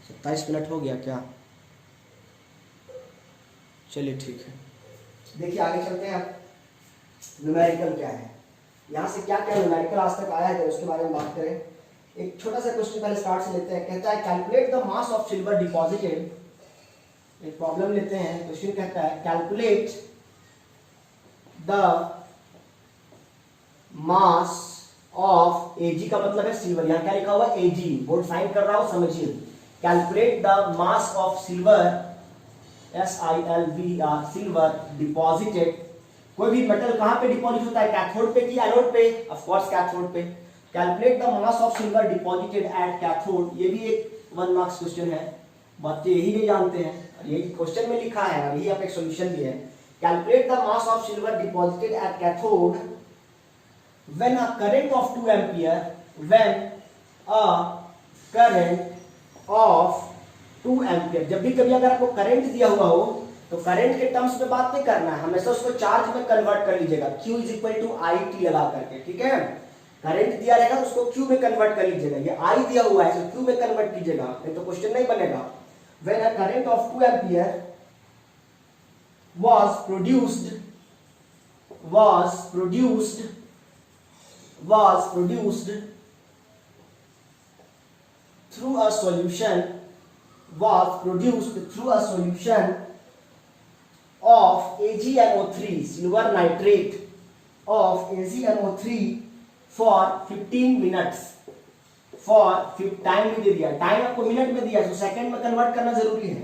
27 minute हो गया क्या? चलिए ठीक है। देखिए आगे चलते हैं। अब न्यूमेरिकल क्या है, यहाँ से क्या क्या न्यूमेरिकल आज तक आया है उसके बारे में बात करें। एक छोटा सा क्वेश्चन पहले स्टार्ट से लेते हैं। कहता है calculate the mass of silver deposited. एक प्रॉब्लम लेते हैं। क्वेश्चन कहता है calculate the mass of Ag का मतलब है सिल्वर, यहाँ क्या लिखा हुआ है Ag, बोर्ड साइन कर रहा हूं समझिए। Calculate the mass of silver SILVR silver deposited. कोई भी मेटल कहां पे डिपॉजिट होता है, कैथोड पे कि एनोड पे? ऑफ कोर्स कैथोड पे। Calculate the mass of silver deposited at cathode. ये भी एक 1 मार्क्स क्वेश्चन है, बच्चे यही नहीं जानते हैं, यही क्वेश्चन में लिखा है और यही आप एक सॉल्यूशन भी है। Calculate the mass of silver deposited at cathode when a current of 2 ampere when a current of 2 ampere। जब भी कभी अगर आपको करंट दिया हुआ हो तो करंट के टर्म्स में बात नहीं करना है, हमेशा उसको चार्ज में कन्वर्ट कर लीजिएगा, Q is equal to IT लगा करके, ठीक है। करंट दिया रहेगा तो उसको Q में कन्वर्ट कर लीजिएगा, ये I दिया हुआ है तो Q में कन्वर्ट कीजिएगा, नहीं तो क्वेश्चन नहीं बनेगा। when a current of 2 ampere was produced through a solution of AgNO3 silver nitrate of AgNO3 for 15 minutes time भी दे दिया, टाइम आपको मिनट में दिया तो सेकंड में कन्वर्ट करना जरूरी है।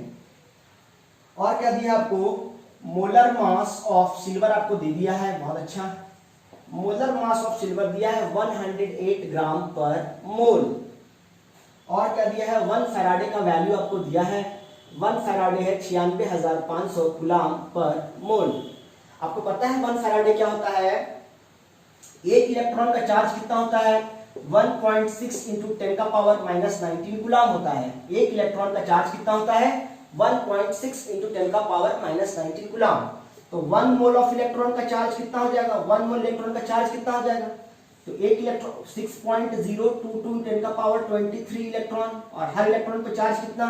और क्या दिया आपको, मोलर मास ऑफ सिल्वर आपको दे दिया है, बहुत अच्छा। मोलर मास ऑफ सिल्वर दिया है 108 ग्राम पर मोल। और क्या दिया है, 1 फैराडे का वैल्यू आपको दिया है, 1 फैराडे है 96,500 कूलम पर मोल। आपको पता है 1 फैराडे क्या होता है, एक इलेक्ट्रॉन का चार्ज कितना होता है, 1.6 × 10⁻⁻19 कूलम होता है। एक इलेक्ट्रॉन का चार्ज कितना होता है, 1.6 × 10⁻⁻19 कूलम। तो 1 मोल ऑफ इलेक्ट्रॉन का चार्ज कितना हो जाएगा, 1 मोल इलेक्ट्रॉन का चार्ज कितना हो जाएगा, तो एक इलेक्ट्रॉन 6.022 × 10⁻23 इलेक्ट्रॉन, और हर इलेक्ट्रॉन पे चार्ज कितना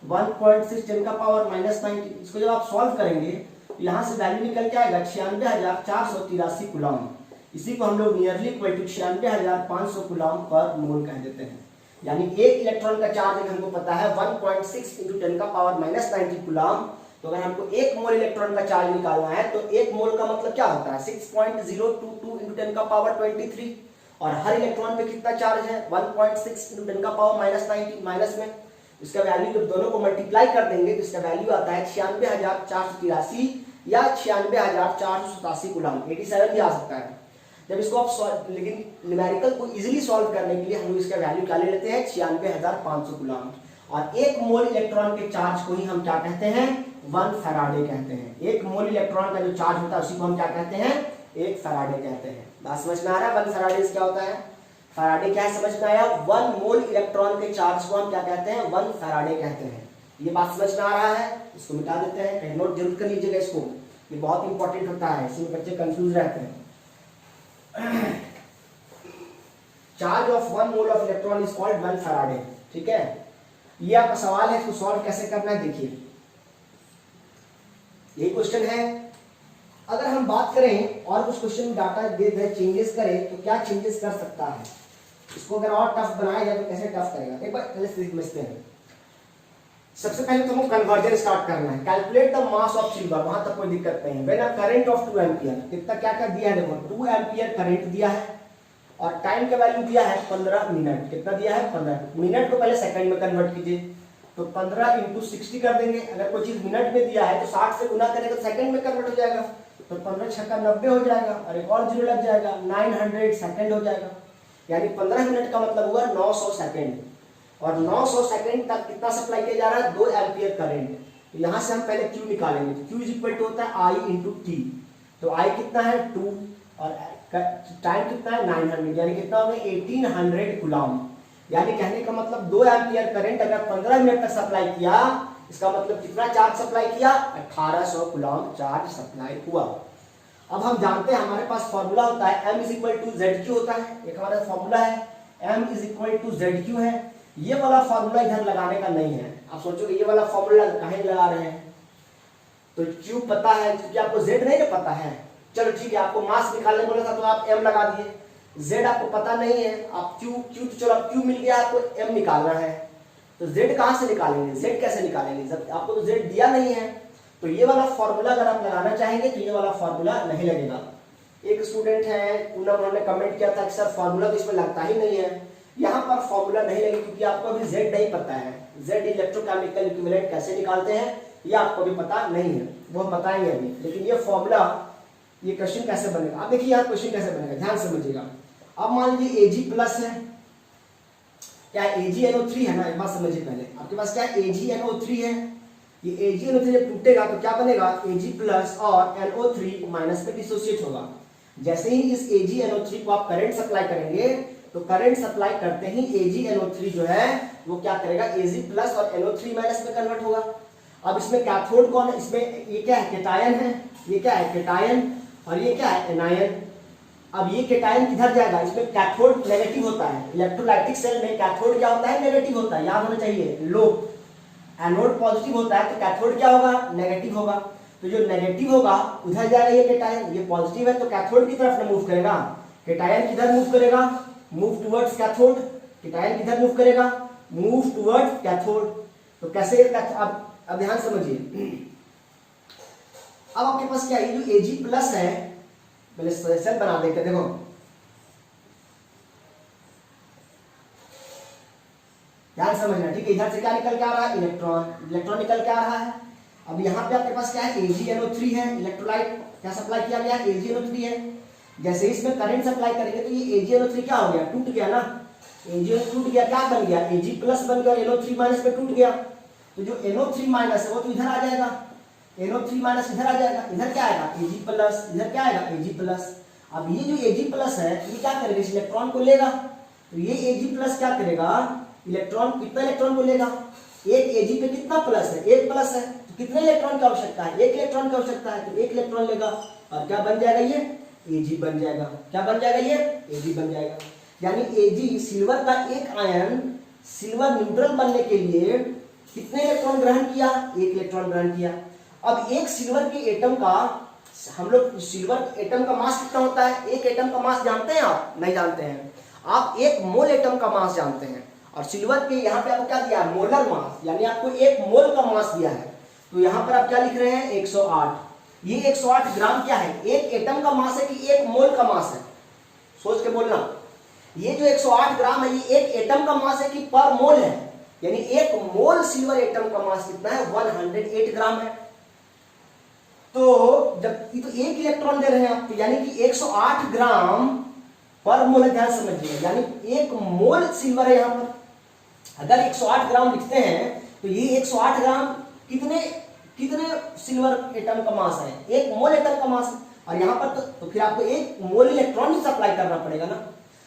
1.6 × 10⁻19। इसको जब आप सॉल्व करेंगे तो यहाँ से वैल्यू निकल के आएगा 96,483 कूलम। इसी को हम लोग nearly equal to 96,500 coulomb per मोल कह देते हैं। यानी एक इलेक्ट्रॉन का चार्ज हमको पता है 1.6 × 10⁻⁻19 कूलम, तो अगर हमको 1 मोल इलेक्ट्रॉन का चार्ज निकालना है तो 1 मोल का मतलब क्या होता है, 6.022 × 10⁻23, और हर इलेक्ट्रॉन पे कितना चार्ज है 1.6 × 10⁻⁻19 माइनस में। इसका वैल्यू जब दोनों को मल्टीप्लाई कर देंगे तो इसका वैल्यू आता है 96,483 या 96,487 कूलम, 87 भी आ सकता है। जब इसको आप लेकिन न्यूमेरिकल को इजीली सॉल्व करने के लिए हम लोग इसका वैल्यू क्या ले लेते हैं, 96,500 कूलम। और 1 मोल इलेक्ट्रॉन के चार्ज को ही हम क्या कहते हैं, 1 फैराडे कहते हैं। 1 मोल इलेक्ट्रॉन का जो चार्ज होता है उसी को हम क्या कहते हैं, 1 फैराडे कहते हैं। बात समझ में आ रहा है, 1 फैराडे क्या होता है, फैराडे क्या है समझ में आया। 1 मोल इलेक्ट्रॉन के चार्ज को हम क्या कहते हैं, 1 फैराडे कहते हैं। ये बात समझ में आ रहा है, इसको मिटा देते हैं, कहीं नोट जरूर कर लीजिएगा इसको, ये बहुत इंपॉर्टेंट होता है, इसमें बच्चे कंफ्यूज रहते हैं। Charge of 1 mole of electron is called 1 Faraday, ठीक है। ये आपका सवाल है, इसको सॉल्व कैसे करना है देखिए, ये क्वेश्चन है। अगर हम बात करें और कुछ क्वेश्चन डाटा दे दे चेंजेस करें तो क्या चेंजेस कर सकता है, इसको अगर और टफ बनाया जाए तो कैसे टफ करेगा, एक बार पहले समझते हैं। सबसे पहले तो हमको कन्वर्जन स्टार्ट करना है। Calculate the mass of silver, वहां तक कोई दिक्कत नहीं है। When a current of 2 ampere, कितना क्या क्या दिया है देखो, 2 एम्पियर करंट दिया है और टाइम का वैल्यू दिया है 15 मिनट। कितना दिया है, 15 मिनट को पहले सेकंड में कन्वर्ट कीजिए, तो 15 × 60 कर देंगे। अगर कोई चीज मिनट में दिया है तो 60 से गुना करेंगे तो सेकंड में कन्वर्ट हो जाएगा, तो 15 छक्का 90 हो जाएगा और एक और जीरो लग जाएगा, 900 सेकंड हो जाएगा। यानी 15 मिनट का मतलब हुआ 900 सेकंड, और 900 सेकंड तक कितना सप्लाई किया जा रहा है, 2 एम्पियर करंट। तो यहां से हम पहले Q निकालेंगे, तो Q इज इक्वल टू होता है I × T। तो I कितना है 2 और टाइम कितना है 900, यानी कितना होगा 1800 कूलम। यानी कहने का मतलब 2 एम्पियर करंट अगर 15 मिनट तक सप्लाई किया, इसका मतलब कितना चार्ज सप्लाई किया, 1800 कूलम चार्ज सप्लाई हुआ। अब हम जानते हैं हमारे पास फॉर्मूला होता है M = ZQ होता है, एक हमारा फॉर्मूला है M = ZQ है। ये वाला फॉर्मूला इधर लगाने का नहीं है। आप सोचोगे ये वाला फॉर्मूला कहीं लगा रहे हैं, तो क्यू पता है क्योंकि आपको जेड नहीं ना पता है। चलो ठीक है, आपको मास निकालने बोला था तो आप एम लगा दिए। जेड आपको पता नहीं है, आप क्यू तो चलो आप क्यू मिल गया, आपको एम निकालना है, तो जेड कहाँ से निकालेंगे, जेड कैसे निकालेंगे जब आपको तो जेड दिया नहीं है। तो ये वाला फॉर्मूला अगर आप लगाना चाहेंगे तो ये वाला फॉर्मूला नहीं लगेगा। एक स्टूडेंट है उन्होंने कमेंट किया था कि सर फॉर्मूला तो इसमें लगता ही नहीं है। यहाँ पर फॉर्मूला नहीं लगेगा क्योंकि आपको अभी जेड नहीं पता है। जेड इलेक्ट्रोकेमिकल इक्विवेलेंट कैसे निकालते हैं ये आपको भी पता नहीं है, वो हम बताएंगे अभी। लेकिन ये फॉर्मूला, ये क्वेश्चन कैसे बनेगा, आप देखिए यहाँ क्वेश्चन कैसे बनेगा, ध्यान समझिएगा। अब मान लीजिए Ag प्लस है, क्या AgNO3 है ना, एक बात समझिए पहले, आपके पास क्या AgNO3 है, ये AgNO3 जब टूटेगा तो क्या बनेगा, Ag प्लस और NO3 माइनस में डिसोसिएट होगा। जैसे ही इस AgNO3 को आप करंट सप्लाई करेंगे तो करंट सप्लाई करते ही AgNO3 जो है वो क्या करेगा, Ag प्लस और NO3 माइनस में कन्वर्ट होगा। अब इसमें कैथोड कौन है, इसमें ये क्या है, केटायन है, ये क्या है केटायन, और ये क्या है एनायन। अब ये केटायन किधर जाएगा, इसमें कैथोड नेगेटिव होता है, इलेक्ट्रोलाइटिक सेल में कैथोड क्या होता है, नेगेटिव होता है, याद होना चाहिए। लो एनोड पॉजिटिव होता है तो कैथोड क्या होगा, नेगेटिव होगा। तो जो नेगेटिव होगा उधर जाएगा ये केटायन, ये पॉजिटिव है तो कैथोड की तरफ मूव करेगा। केटायन किधर मूव करेगा, मूव टुवर्ड्स कैथोड। केटायन किधर मूव करेगा, मूव टुवर्ड्स कैथोड। तो कैसे, अब ध्यान समझिए। अब आपके पास क्या है, जो Ag प्लस है, पहले सेल बना देते, देखो ध्यान समझना, ठीक है। इधर से क्या निकल के आ रहा है, इलेक्ट्रॉन, इलेक्ट्रॉन निकल के आ रहा है। अब यहाँ पे आपके पास क्या है, AgNO3 है, इलेक्ट्रोलाइट क्या सप्लाई किया गया, AgNO3 है। जैसे इसमें करंट सप्लाई करेंगे तो ये AgNO3 क्या हो गया, टूट गया ना, AgNO3 टूट गया, क्या बन गया, Ag प्लस बन गया, NO3 माइनस पे टूट गया। तो जो NO3 माइनस है वो तो इधर आ जाएगा, NO3 माइनस इधर आ जाएगा, इधर क्या आएगा Ag प्लस, इधर क्या आएगा Ag प्लस। अब ये जो Ag प्लस है ये क्या करेगा, इस इलेक्ट्रॉन को लेगा, तो ये Ag प्लस क्या करेगा, इलेक्ट्रॉन, कितना इलेक्ट्रॉन को लेगा, एक Ag पे कितना प्लस है, एक प्लस है, तो कितने इलेक्ट्रॉन की आवश्यकता है, एक इलेक्ट्रॉन की आवश्यकता है, तो एक इलेक्ट्रॉन लेगा और क्या बन जाएगा, ये Ag बन जाएगा। क्या बन जाएगा, ये Ag बन जाएगा। यानी Ag सिल्वर का एक आयन सिल्वर न्यूट्रल बनने के लिए कितने इलेक्ट्रॉन ग्रहण किया, एक इलेक्ट्रॉन ग्रहण किया। अब एक सिल्वर के एटम का, हम लोग सिल्वर एटम का मास कितना होता है, एक एटम का मास जानते हैं आप, नहीं जानते हैं। आप एक मोल एटम का मास जानते हैं, और सिल्वर के यहाँ पे आपको क्या दिया है, मोलर मास, यानी आपको एक मोल का मास दिया है। तो यहाँ पर आप क्या लिख रहे हैं, 108। ये 108 ग्राम क्या है, एक एटम का मास है कि एक मोल का मास है, सोच के बोलना। ये जो 108 ग्राम है ये एक एटम का मास है कि पर मोल है, यानी एक मोल सिल्वर एटम का मास कितना है, 108 ग्राम है। तो जब ये तो एक इलेक्ट्रॉन दे रहे हैं आप, यानी कि 108 ग्राम पर मोल, ध्यान समझिएगा, यानी एक मोल सिल्वर है। यहाँ पर अगर 108 ग्राम लिखते हैं तो ये 108 ग्राम कितने सिल्वर एटम का मास है, एक मोल एटम का मास है। और यहाँ पर तो फिर आपको एक मोल इलेक्ट्रॉन ही सप्लाई करना पड़ेगा ना।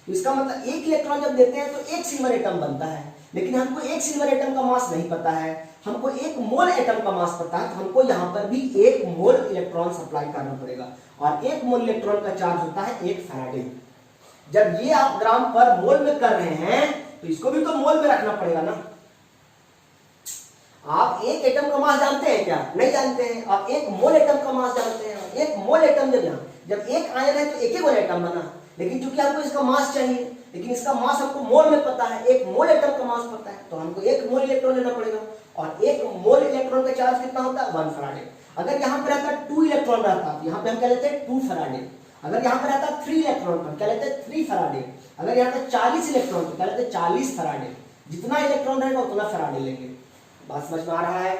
तो इसका मतलब एक इलेक्ट्रॉन जब देते हैं तो एक सिल्वर एटम बनता है, लेकिन हमको एक सिल्वर एटम का मास नहीं पता है, हमको एक मोल एटम का मास पता है। तो हमको यहाँ पर भी एक मोल इलेक्ट्रॉन सप्लाई करना पड़ेगा, और एक मोल इलेक्ट्रॉन का चार्ज होता है 1 फैराडे। जब ये आप ग्राम पर मोल में कर रहे हैं तो इसको भी तो मोल में रखना पड़ेगा ना। आप एक एटम का मास जानते हैं क्या, नहीं जानते हैं। आप एक मोल एटम का मास जानते हैं, एक मोल एटम जब एक आयन है तो एक ही मोल एटम बना, लेकिन चूंकि हमको इसका मास चाहिए, लेकिन इसका मास हमको मोल में पता है, एक मोल एटम का मास पता है, तो हमको एक मोल इलेक्ट्रॉन लेना पड़ेगा। और एक मोल इलेक्ट्रॉन का चार्ज कितना होता है, 1 फैराडे। अगर यहाँ पे रहता 2 इलेक्ट्रॉन रहता तो यहाँ पे हम क्या लेते हैं, 2 फैराडे। अगर यहाँ पे रहता 3 इलेक्ट्रॉन तो क्या लेते हैं, 3 फैराडे। अगर यहाँ पे 40 इलेक्ट्रॉन तो क्या लेते हैं, 40 फैराडे। जितना इलेक्ट्रॉन रहेगा उतना फैराडे लेंगे। बात समझ में आ रहा है,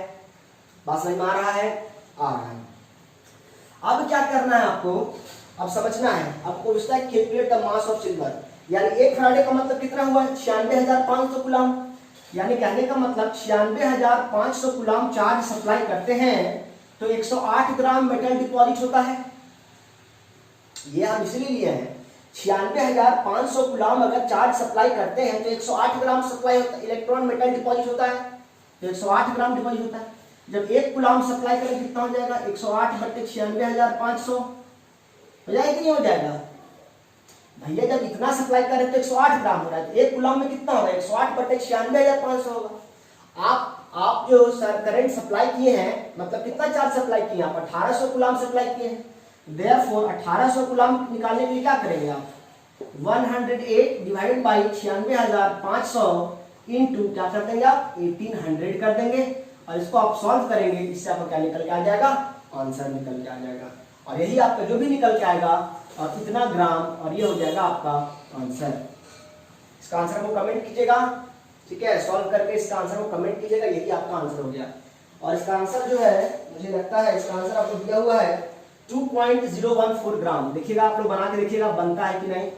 बात समझ में आ रहा है, आ रहा है। अब क्या करना है आपको, अब समझना है आपको, पूछता है calculate the mass of silver. यानी 1 फैराडे का मतलब कितना हुआ, 96,500 कूलम। यानी कहने का मतलब 96,500 कूलम चार्ज सप्लाई करते हैं तो 108 ग्राम मेटल डिपॉजिट होता है। ये हम इसलिए लिए हैं, 96,500 कूलम अगर चार्ज सप्लाई करते हैं तो 108 ग्राम सप्लाई होता है, इलेक्ट्रॉन मेटल डिपॉजिट होता है, तो 108 ग्राम डिपॉजिट होता है। जब 1 कूलम सप्लाई करें कितना हो जाएगा, 108 बटे 96,500 हो जाएगा कि नहीं हो जाएगा। भैया जब इतना सप्लाई कर रहे हैं तो 108 ग्राम हो रहा है, तो 1 कूलम में कितना होगा, 108 बटे 96,500 होगा। आप जो सर करंट सप्लाई किए हैं, मतलब कितना चार्ज सप्लाई किए आप, 1800 कूलम सप्लाई किए हैं। देयरफॉर 1800 कूलम निकालने के लिए क्या करेंगे आप, 108 डिवाइडेड बाई 96,500 इंटू क्या कर देंगे आप, 1800 कर देंगे, और इसको आप सॉल्व करेंगे, इससे आपका क्या निकल के आ जाएगा, आंसर निकल के आ जाएगा। और यही आपका जो भी निकल के आएगा और इतना ग्राम, और ये हो जाएगा आपका आंसर। इसका आंसर को कमेंट कीजिएगा, ठीक है, सॉल्व करके इसका आंसर को कमेंट कीजिएगा, यही आपका आंसर हो गया। और इसका आंसर जो है, मुझे लगता है इसका आंसर आपको दिया हुआ है 2.014 ग्राम। देखिएगा आप लोग बना के देखिएगा बनता है कि नहीं।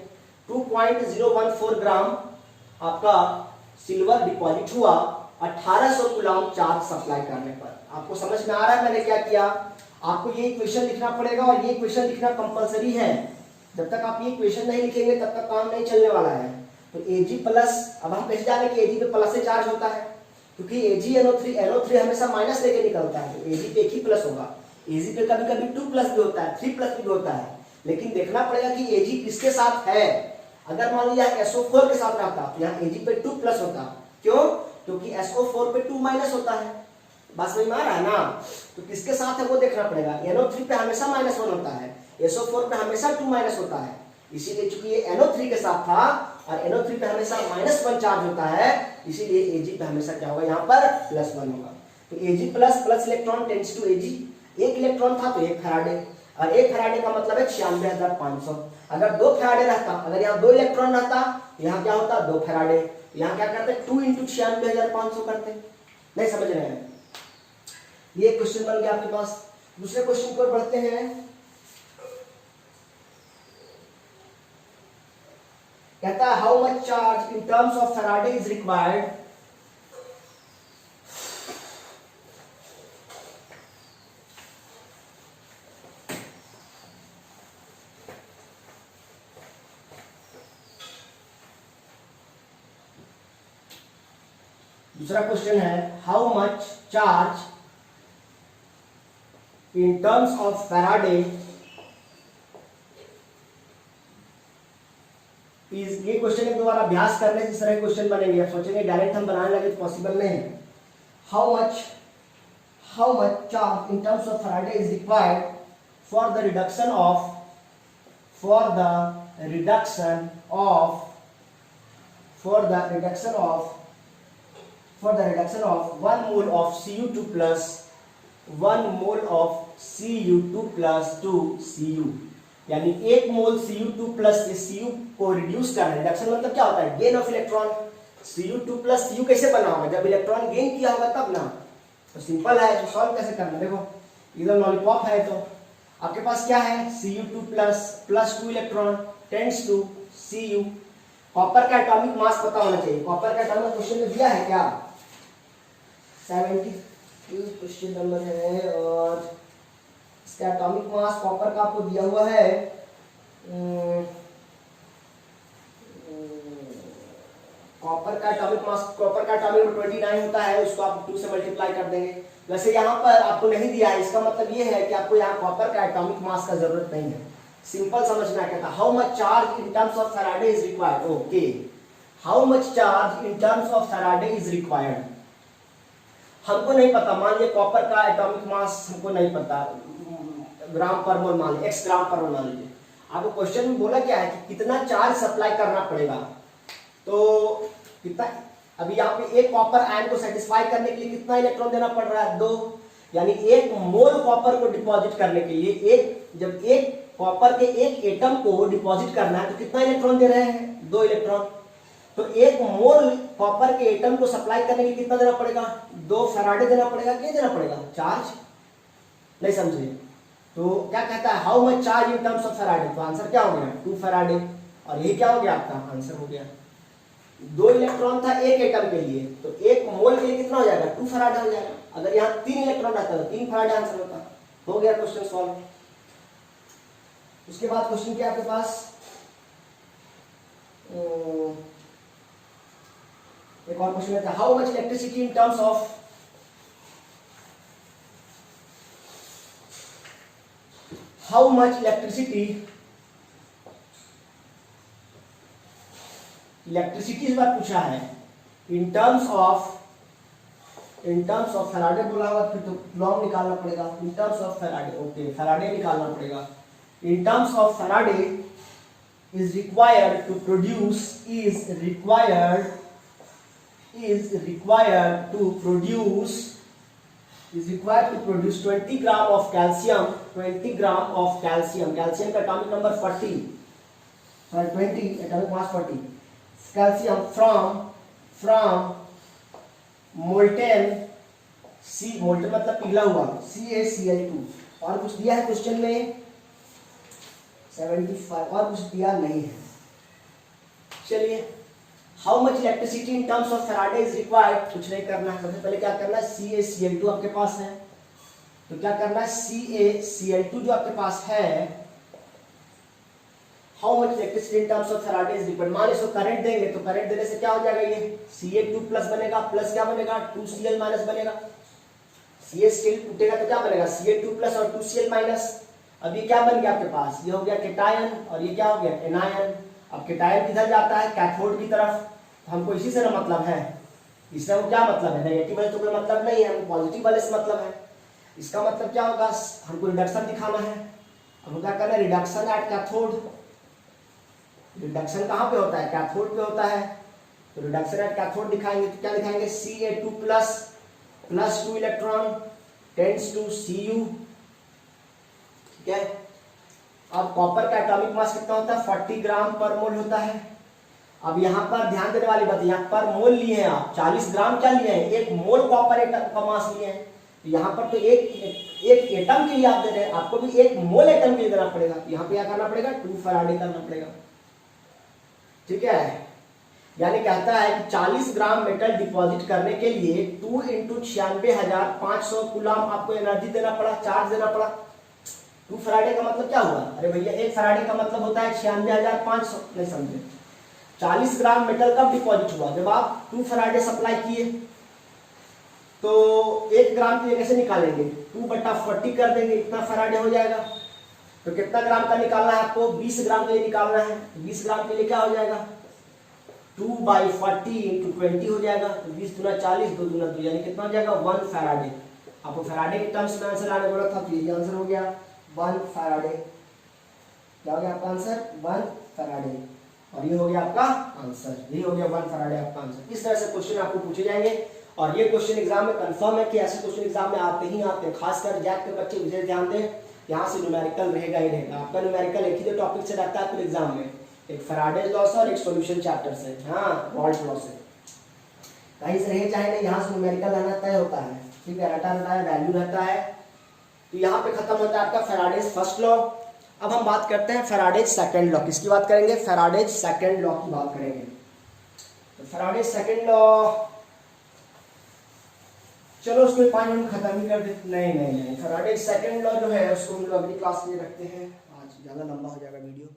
2.014 ग्राम आपका सिल्वर डिपॉजिट हुआ 1800 कूलम चार्ज सप्लाई करने पर। आपको समझ में आ रहा है मैंने क्या किया, आपको ये इक्वेशन लिखना पड़ेगा, और ये इक्वेशन लिखना कंपलसरी है। जब तक आप ये इक्वेशन नहीं लिखेंगे तब तक काम नहीं चलने वाला है। तो Ag प्लस, अब हम कैसे जाने कि Ag पे प्लस से चार्ज होता है, क्योंकि AgNO3 हमेशा माइनस लेके निकलता है, तो Ag पे एक ही प्लस होगा। Ag पे कभी कभी 2 प्लस भी होता है, 3 प्लस भी होता है, लेकिन देखना पड़ेगा कि Ag किसके साथ है। अगर मान लिया SO4 के साथ रहता तो यहाँ Ag पे 2 प्लस होता, क्यों, क्योंकि SO4 पे 2 माइनस होता है। बात समझ में आ रहा है ना। तो किसके साथ है वो देखना पड़ेगा। NO3 पे हमेशा -1 होता है, SO4 पे हमेशा 2 माइनस होता है, इसीलिए चूंकि ये NO3 के साथ था और NO3 पे हमेशा -1 चार्ज होता है, इसीलिए Ag पे हमेशा क्या होगा, यहाँ पर +1 होगा। तो Ag plus electron tends to Ag, एक इलेक्ट्रॉन था तो 1 फैराडे, और 1 फैराडे का मतलब है 96,500। अगर 2 फैराडे रहता, अगर यहाँ 2 इलेक्ट्रॉन रहता, यहाँ क्या होता, 2 फैराडे, यहाँ क्या करते, 2 × 96,500 करते। नहीं समझ रहे हैं, ये क्वेश्चन बन गया आपके पास। दूसरे क्वेश्चन को पढ़ते हैं। कहता है how much charge in terms of Faraday is required दूसरा क्वेश्चन है how much charge in terms of Faraday ये क्वेश्चन एक दोबारा अभ्यास करने से इस तरह क्वेश्चन बनेंगे। सोचेंगे डायरेक्ट हम बनाने लगे तो पॉसिबल नहीं है। How much charge in terms of Faraday is required for the reduction of 1 mole of Cu2 plus 1 mole of Cu2 plus 2 Cu, यानी 1 मोल Cu2 प्लस Cu को रिड्यूस करना। रिडक्शन मतलब क्या होता है, gain of electron. Cu2 plus Cu कैसे बना होगा, जब इलेक्ट्रॉन गेन किया होगा तब ना। तो सिंपल है, तो सॉल्व कैसे करना, देखो इधर लॉलीपॉप है तो आपके पास क्या है, Cu2 plus 2 electron tends to Cu। Copper का एटॉमिक मास पता होना चाहिए। कॉपर का एटॉमिक क्वेश्चन में दिया है क्या, 72 क्वेश्चन नंबर है, और इसका एटॉमिक मास कॉपर का आपको दिया हुआ है कॉपर का एटॉमिक 29 होता है, उसको आप 2 से मल्टीप्लाई कर देंगे। वैसे यहाँ पर आपको नहीं दिया है, इसका मतलब ये है कि आपको यहाँ कॉपर का एटॉमिक मास का जरूरत नहीं है। सिंपल समझना क्या था, how much charge in terms of Faraday is required. Okay, how much charge in terms of Faraday is required, हमको नहीं पता। मान लीजिए कॉपर का एटॉमिक मास हमको नहीं पता, ग्राम पर मोल मान लीजिए, x ग्राम पर मोल मान लीजिए। आपको क्वेश्चन में बोला क्या है कि कितना चार्ज सप्लाई करना पड़ेगा, तो कितना, अभी यहाँ पे एक कॉपर आयन को सेटिस्फाई करने के लिए कितना इलेक्ट्रॉन देना पड़ रहा है, 2, यानी 1 मोल कॉपर को डिपॉजिट करने के लिए जब एक कॉपर के एक एटम को डिपॉजिट करना है तो कितना इलेक्ट्रॉन दे रहे हैं, 2 इलेक्ट्रॉन। तो 1 मोल कॉपर के एटम को सप्लाई करने के लिए कितना देना पड़ेगा, 2 फैराडे देना पड़ेगा। क्या देना पड़ेगा, चार्ज। नहीं समझे, तो क्या कहता है how much charge in terms of Faraday, तो आंसर क्या हो गया, 2 फैराडे। और ये क्या हो गया आपका आंसर हो गया। 2 इलेक्ट्रॉन था एक एटम के लिए, तो 1 मोल के लिए कितना हो जाएगा, 2 फैराडे हो जाएगा। अगर यहाँ 3 इलेक्ट्रॉन रहता तो 3 फैराडे आंसर होता। हो गया क्वेश्चन सॉल्व। उसके बाद क्वेश्चन क्या आपके पास, एक और क्वेश्चन है, how much electricity in terms of how much electricity electricity इस बार पूछा है इन टर्म्स ऑफ फैराडे बोला हुआ, फिर तो लॉन्ग निकालना पड़ेगा। In terms of Faraday, okay Faraday निकालना पड़ेगा। In terms of Faraday is required to produce is required to produce 20 gram of calcium, calcium का atomic number 40, sorry 20, atomic mass 40, calcium from molten मतलब पिघला हुआ CaCl2। और कुछ दिया है क्वेश्चन में 75, और कुछ दिया नहीं है। चलिए, how much electricity in terms of Faraday is required, कुछ नहीं करना है। सबसे पहले क्या करना है, CaCl2 आपके पास है, तो क्या करना है, CaCl2 जो आपके पास है, how much electricity in terms of Faraday is required. मान इसको करंट देंगे तो करंट देने से क्या हो जाएगा, ये Ca2 प्लस बनेगा, प्लस क्या बनेगा 2Cl माइनस बनेगा। CaCl टूटेगा तो क्या बनेगा Ca2 प्लस और 2Cl माइनस। अब ये क्या बन गया आपके पास, ये हो गया केटायन और ये क्या हो गया एनायन। अब केटायन किधर जाता है, कैथोड की तरफ। हमको इसी से ना मतलब है, इससे वो क्या मतलब है, नेगेटिव वाले तो कोई मतलब नहीं है, हमको पॉजिटिव वाले से मतलब है। इसका मतलब क्या होगा, हमको रिडक्शन दिखाना है। अब क्या करना है, रिडक्शन एट कैथोड। रिडक्शन कहाँ पे होता है, कैथोड पे होता है। तो रिडक्शन एट कैथोड दिखाएंगे तो क्या दिखाएंगे, Ca2 plus 2 electron tends to Cu, ठीक है। अब कॉपर का एटॉमिक मास कितना होता है, 40 ग्राम पर मोल होता है। अब यहाँ पर ध्यान देने वाली बात है, यहाँ पर मोल लिए हैं आप, 40 ग्राम क्या लिए हैं, एक मोल कॉपर एटम का मास लिए हैं। तो यहाँ पर तो एक एटम के लिए आप दे रहे हैं, आपको भी एक मोल एटम के लिए देना पड़ेगा। यहाँ पे क्या करना पड़ेगा, 2 फैराडे करना पड़ेगा, ठीक है। यानी कहता है कि 40 ग्राम मेटल डिपॉजिट करने के लिए 2 × 96,500 कूलम आपको एनर्जी देना पड़ा, चार्ज देना पड़ा। 2 फैराडे का मतलब क्या हुआ, अरे भैया 1 फैराडे का मतलब होता है 96,500, नहीं समझे। 40 ग्राम मेटल कब डिपॉजिट हुआ, जब आप 2 फैराडे सप्लाई किए। तो 1 ग्राम के लिए कैसे निकालेंगे, 2/40 कर देंगे, इतना फैराडे हो जाएगा। तो कितना ग्राम का निकालना है आपको, 20 ग्राम के लिए निकालना है। 20 ग्राम के लिए क्या हो जाएगा, 2/40 × 20 हो जाएगा। तो 20 × 40, 2 × 2, यानी कितना हो जाएगा 1 फैराडे। आपको फैराडे के टर्म्स में आंसर आने बोला था, तो ये आंसर हो गया 1 फैराडे। क्या हो गया आपका आंसर, 1 फैराडे। और ये हो गया आपका आंसर, ये हो गया 1 फैराडे आपका आंसर। इस तरह से क्वेश्चन आपको पूछे जाएंगे और ये क्वेश्चन एग्जाम में कंफर्म है कि ऐसे क्वेश्चन एग्जाम में आते ही आते हैं। खासकर जैक के बच्चे विशेष ध्यान दें, यहाँ से न्यूमेरिकल रहेगा ही रहेगा। आपका न्यूमेरिकल एक ही दो टॉपिक से रहता है पूरे एग्जाम में, एक फैराडेज लॉ से और एक सॉल्यूशन चैप्टर से, हाँ वॉल्ट लॉ से। कहीं से रहे चाहे नहीं, यहाँ से न्यूमेरिकल रहना तय होता है, ठीक है, रटा रहता है, वैल्यू रहता है। तो यहाँ पे खत्म होता है आपका फैराडेज फर्स्ट लॉ। अब हम बात करते हैं फैराडेज सेकंड लॉ। किसकी बात करेंगे, फैराडेज सेकंड लॉ की बात करेंगे। तो फैराडेज सेकंड लॉ, चलो उसको 5 मिनट खत्म ही कर देते। नहीं, फैराडेज सेकंड लॉ जो है उसको हम लोग अगली क्लास में रखते हैं, आज ज़्यादा लंबा हो जाएगा वीडियो।